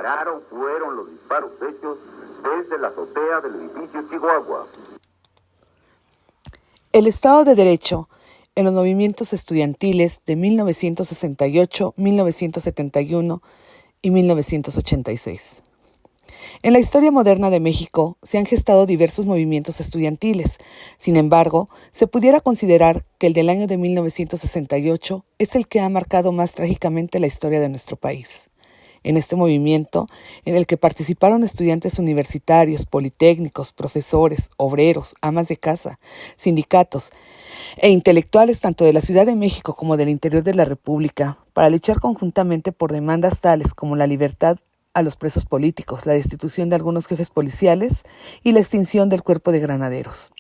dispararon fueron los disparos hechos desde la azotea del edificio Chihuahua. El Estado de Derecho en los movimientos estudiantiles de 1968, 1971 y 1986. En la historia moderna de México se han gestado diversos movimientos estudiantiles. Sin embargo, se pudiera considerar que el del año de 1968 es el que ha marcado más trágicamente la historia de nuestro país. En este movimiento, en el que participaron estudiantes universitarios, politécnicos, profesores, obreros, amas de casa, sindicatos e intelectuales tanto de la Ciudad de México como del interior de la República, para luchar conjuntamente por demandas tales como la libertad a los presos políticos, la destitución de algunos jefes policiales y la extinción del Cuerpo de Granaderos.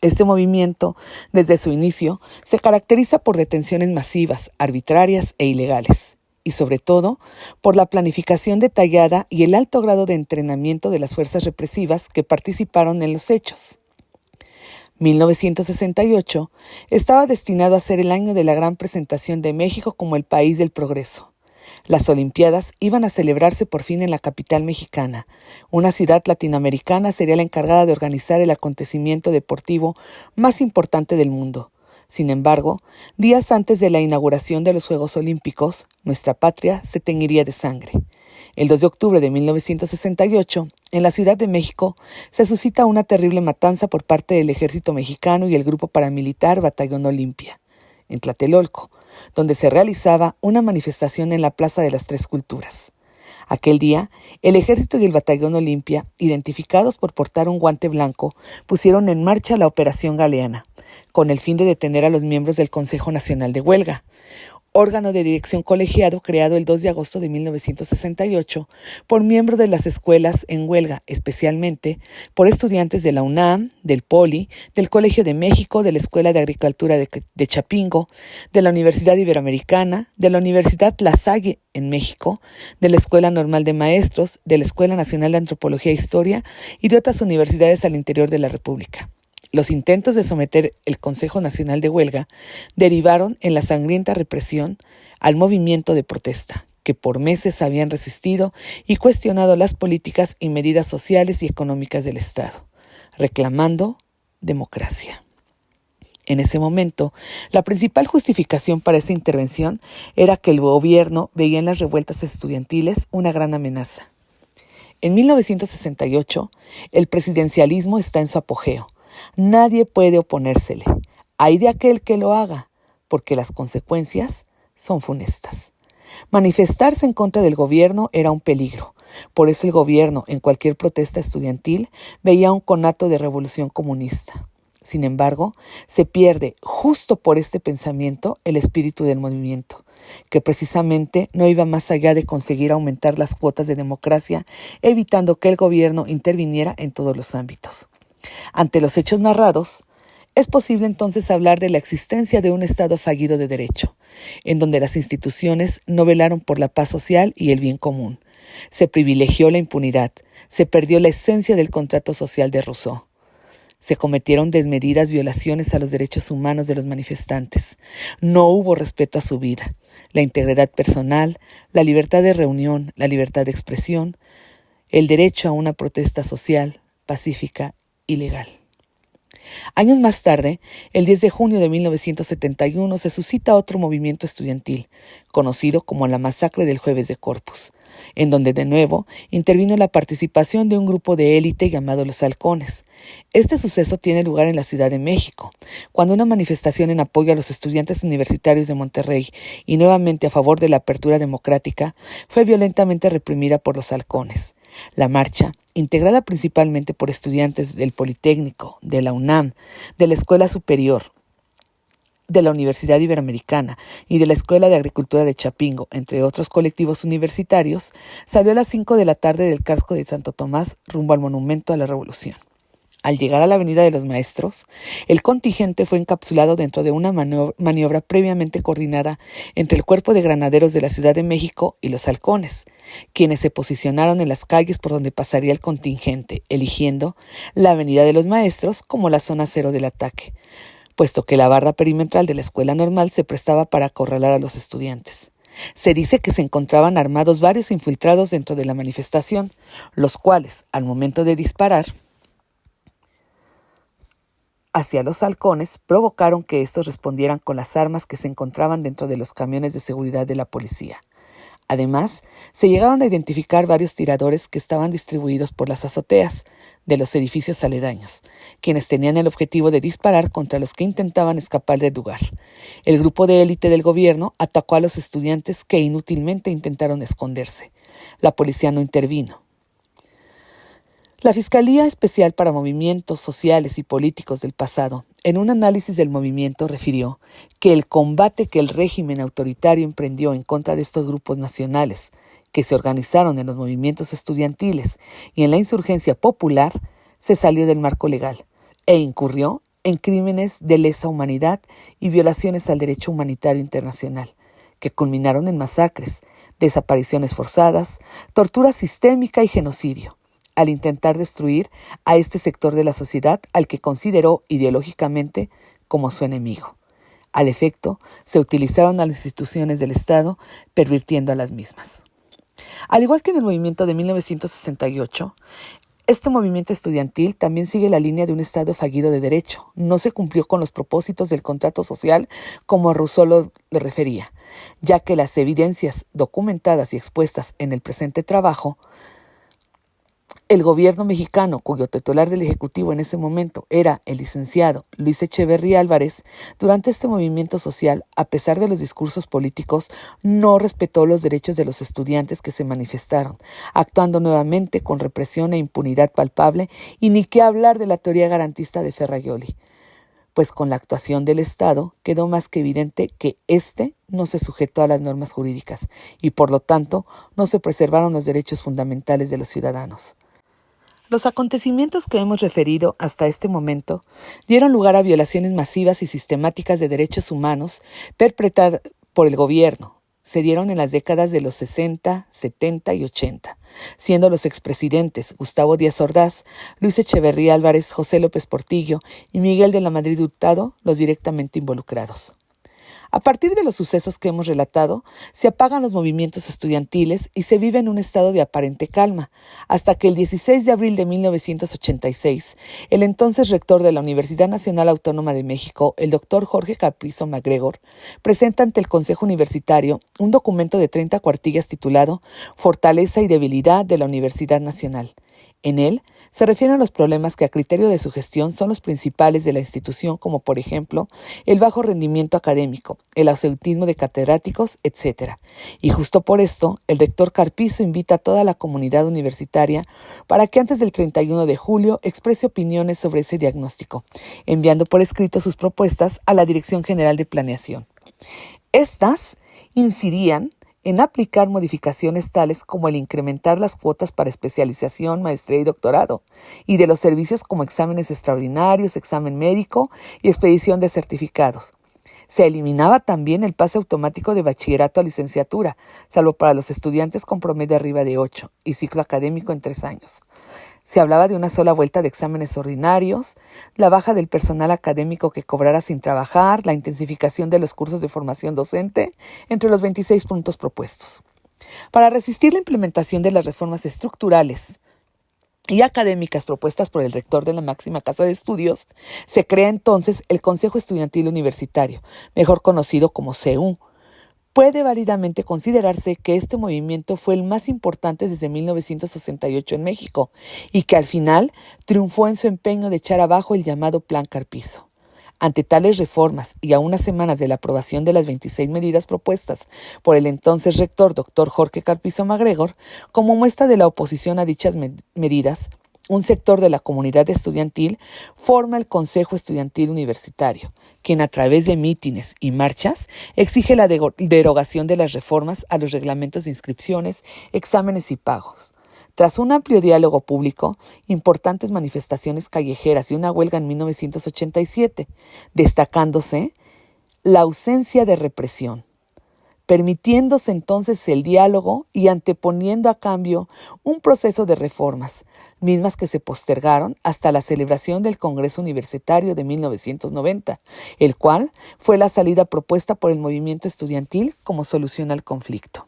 Este movimiento, desde su inicio, se caracteriza por detenciones masivas, arbitrarias e ilegales, y sobre todo por la planificación detallada y el alto grado de entrenamiento de las fuerzas represivas que participaron en los hechos. 1968 estaba destinado a ser el año de la gran presentación de México como el país del progreso. Las Olimpiadas iban a celebrarse por fin en la capital mexicana. Una ciudad latinoamericana sería la encargada de organizar el acontecimiento deportivo más importante del mundo. Sin embargo, días antes de la inauguración de los Juegos Olímpicos, nuestra patria se teñiría de sangre. El 2 de octubre de 1968, en la Ciudad de México, se suscita una terrible matanza por parte del ejército mexicano y el grupo paramilitar Batallón Olimpia, en Tlatelolco, donde se realizaba una manifestación en la Plaza de las Tres Culturas. Aquel día, el ejército y el Batallón Olimpia, identificados por portar un guante blanco, pusieron en marcha la Operación Galeana, con el fin de detener a los miembros del Consejo Nacional de Huelga, órgano de dirección colegiado creado el 2 de agosto de 1968 por miembros de las escuelas en huelga, especialmente por estudiantes de la UNAM, del POLI, del Colegio de México, de la Escuela de Agricultura de Chapingo, de la Universidad Iberoamericana, de la Universidad La Salle en México, de la Escuela Normal de Maestros, de la Escuela Nacional de Antropología e Historia y de otras universidades al interior de la República. Los intentos de someter el Consejo Nacional de Huelga derivaron en la sangrienta represión al movimiento de protesta, que por meses habían resistido y cuestionado las políticas y medidas sociales y económicas del Estado, reclamando democracia. En ese momento, la principal justificación para esa intervención era que el gobierno veía en las revueltas estudiantiles una gran amenaza. En 1968, el presidencialismo está en su apogeo. Nadie puede oponérsele. Hay de aquel que lo haga, porque las consecuencias son funestas. Manifestarse en contra del gobierno era un peligro. Por eso el gobierno, en cualquier protesta estudiantil, veía un conato de revolución comunista. Sin embargo, se pierde, justo por este pensamiento, el espíritu del movimiento, que precisamente no iba más allá de conseguir aumentar las cuotas de democracia, evitando que el gobierno interviniera en todos los ámbitos. Ante los hechos narrados, es posible entonces hablar de la existencia de un Estado fallido de derecho, en donde las instituciones no velaron por la paz social y el bien común. Se privilegió la impunidad, se perdió la esencia del contrato social de Rousseau. Se cometieron desmedidas violaciones a los derechos humanos de los manifestantes. No hubo respeto a su vida, la integridad personal, la libertad de reunión, la libertad de expresión, el derecho a una protesta social, pacífica y legal. Años más tarde, el 10 de junio de 1971, se suscita otro movimiento estudiantil, conocido como la Masacre del Jueves de Corpus, en donde de nuevo intervino la participación de un grupo de élite llamado Los Halcones. Este suceso tiene lugar en la Ciudad de México, cuando una manifestación en apoyo a los estudiantes universitarios de Monterrey y nuevamente a favor de la apertura democrática fue violentamente reprimida por Los Halcones. La marcha, integrada principalmente por estudiantes del Politécnico, de la UNAM, de la Escuela Superior, de la Universidad Iberoamericana y de la Escuela de Agricultura de Chapingo, entre otros colectivos universitarios, salió a las 5 de la tarde del casco de Santo Tomás rumbo al Monumento a la Revolución. Al llegar a la Avenida de los Maestros, el contingente fue encapsulado dentro de una maniobra previamente coordinada entre el Cuerpo de Granaderos de la Ciudad de México y los Halcones, quienes se posicionaron en las calles por donde pasaría el contingente, eligiendo la Avenida de los Maestros como la zona cero del ataque, puesto que la barra perimetral de la escuela normal se prestaba para acorralar a los estudiantes. Se dice que se encontraban armados varios infiltrados dentro de la manifestación, los cuales, al momento de disparar hacia los halcones, provocaron que estos respondieran con las armas que se encontraban dentro de los camiones de seguridad de la policía. Además, se llegaron a identificar varios tiradores que estaban distribuidos por las azoteas de los edificios aledaños, quienes tenían el objetivo de disparar contra los que intentaban escapar del lugar. El grupo de élite del gobierno atacó a los estudiantes que inútilmente intentaron esconderse. La policía no intervino. La Fiscalía Especial para Movimientos Sociales y Políticos del pasado, en un análisis del movimiento, refirió que el combate que el régimen autoritario emprendió en contra de estos grupos nacionales, que se organizaron en los movimientos estudiantiles y en la insurgencia popular, se salió del marco legal e incurrió en crímenes de lesa humanidad y violaciones al derecho humanitario internacional, que culminaron en masacres, desapariciones forzadas, tortura sistémica y genocidio, al intentar destruir a este sector de la sociedad al que consideró ideológicamente como su enemigo. Al efecto, se utilizaron a las instituciones del Estado, pervirtiendo a las mismas. Al igual que en el movimiento de 1968, este movimiento estudiantil también sigue la línea de un Estado fallido de derecho. No se cumplió con los propósitos del contrato social como Rousseau lo refería, ya que las evidencias documentadas y expuestas en el presente trabajo, el gobierno mexicano, cuyo titular del Ejecutivo en ese momento era el licenciado Luis Echeverría Álvarez, durante este movimiento social, a pesar de los discursos políticos, no respetó los derechos de los estudiantes que se manifestaron, actuando nuevamente con represión e impunidad palpable, y ni qué hablar de la teoría garantista de Ferrajoli, pues con la actuación del Estado quedó más que evidente que éste no se sujetó a las normas jurídicas y, por lo tanto, no se preservaron los derechos fundamentales de los ciudadanos. Los acontecimientos que hemos referido hasta este momento dieron lugar a violaciones masivas y sistemáticas de derechos humanos perpetradas por el gobierno. Se dieron en las décadas de los 60, 70 y 80, siendo los expresidentes Gustavo Díaz Ordaz, Luis Echeverría Álvarez, José López Portillo y Miguel de la Madrid Hurtado los directamente involucrados. A partir de los sucesos que hemos relatado, se apagan los movimientos estudiantiles y se vive en un estado de aparente calma, hasta que el 16 de abril de 1986, el entonces rector de la Universidad Nacional Autónoma de México, el doctor Jorge Carpizo MacGregor, presenta ante el Consejo Universitario un documento de 30 cuartillas titulado Fortaleza y debilidad de la Universidad Nacional. En él se refieren a los problemas que a criterio de su gestión son los principales de la institución, como por ejemplo el bajo rendimiento académico, el ausentismo de catedráticos, etc. Y justo por esto, el rector Carpizo invita a toda la comunidad universitaria para que antes del 31 de julio exprese opiniones sobre ese diagnóstico, enviando por escrito sus propuestas a la Dirección General de Planeación. Estas incidían en aplicar modificaciones tales como el incrementar las cuotas para especialización, maestría y doctorado, y de los servicios como exámenes extraordinarios, examen médico y expedición de certificados. Se eliminaba también el pase automático de bachillerato a licenciatura, salvo para los estudiantes con promedio arriba de 8 y ciclo académico en 3 años. Se hablaba de una sola vuelta de exámenes ordinarios, la baja del personal académico que cobrara sin trabajar, la intensificación de los cursos de formación docente, entre los 26 puntos propuestos. Para resistir la implementación de las reformas estructurales y académicas propuestas por el rector de la máxima casa de estudios, se crea entonces el Consejo Estudiantil Universitario, mejor conocido como CEU. Puede válidamente considerarse que este movimiento fue el más importante desde 1968 en México y que al final triunfó en su empeño de echar abajo el llamado Plan Carpizo. Ante tales reformas y a unas semanas de la aprobación de las 26 medidas propuestas por el entonces rector Dr. Jorge Carpizo MacGregor, como muestra de la oposición a dichas medidas, un sector de la comunidad estudiantil forma el Consejo Estudiantil Universitario, quien a través de mítines y marchas exige la derogación de las reformas a los reglamentos de inscripciones, exámenes y pagos. Tras un amplio diálogo público, importantes manifestaciones callejeras y una huelga en 1987, destacándose la ausencia de represión, permitiéndose entonces el diálogo y anteponiendo a cambio un proceso de reformas, mismas que se postergaron hasta la celebración del Congreso Universitario de 1990, el cual fue la salida propuesta por el movimiento estudiantil como solución al conflicto.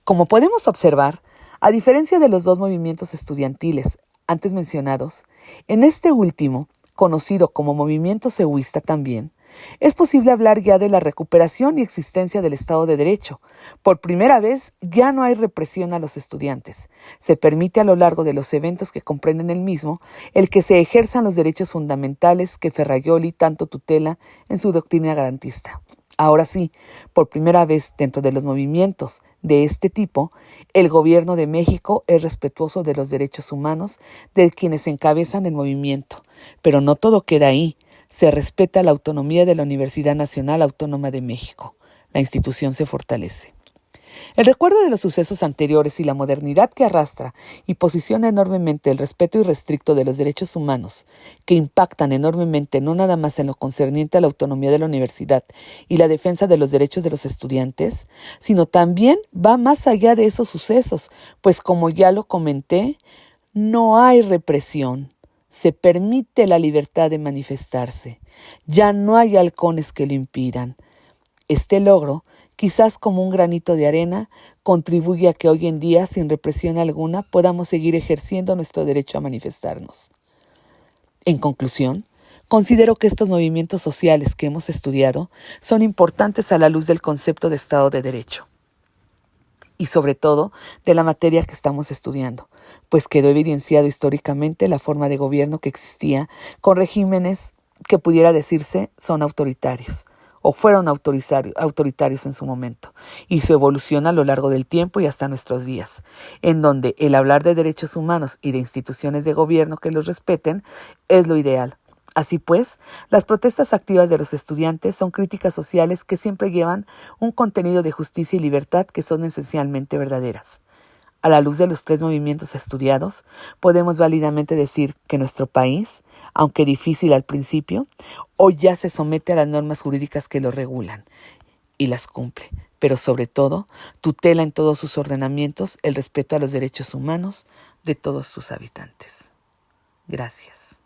Como podemos observar, a diferencia de los dos movimientos estudiantiles antes mencionados, en este último, conocido como movimiento cehuista también, es posible hablar ya de la recuperación y existencia del Estado de Derecho. Por primera vez ya no hay represión a los estudiantes. Se permite a lo largo de los eventos que comprenden el mismo el que se ejerzan los derechos fundamentales que Ferrajoli tanto tutela en su doctrina garantista. Ahora sí, por primera vez dentro de los movimientos de este tipo, el gobierno de México es respetuoso de los derechos humanos de quienes encabezan el movimiento. Pero no todo queda ahí. Se respeta la autonomía de la Universidad Nacional Autónoma de México. La institución se fortalece. El recuerdo de los sucesos anteriores y la modernidad que arrastra y posiciona enormemente el respeto irrestricto de los derechos humanos, que impactan enormemente no nada más en lo concerniente a la autonomía de la universidad y la defensa de los derechos de los estudiantes, sino también va más allá de esos sucesos, pues como ya lo comenté, no hay represión. Se permite la libertad de manifestarse. Ya no hay halcones que lo impidan. Este logro, quizás como un granito de arena, contribuye a que hoy en día, sin represión alguna, podamos seguir ejerciendo nuestro derecho a manifestarnos. En conclusión, considero que estos movimientos sociales que hemos estudiado son importantes a la luz del concepto de Estado de Derecho y sobre todo de la materia que estamos estudiando, pues quedó evidenciado históricamente la forma de gobierno que existía con regímenes que pudiera decirse son autoritarios o fueron autoritarios en su momento, y su evolución a lo largo del tiempo y hasta nuestros días, en donde el hablar de derechos humanos y de instituciones de gobierno que los respeten es lo ideal. Así pues, las protestas activas de los estudiantes son críticas sociales que siempre llevan un contenido de justicia y libertad que son esencialmente verdaderas. A la luz de los tres movimientos estudiados, podemos válidamente decir que nuestro país, aunque difícil al principio, hoy ya se somete a las normas jurídicas que lo regulan y las cumple, pero sobre todo tutela en todos sus ordenamientos el respeto a los derechos humanos de todos sus habitantes. Gracias.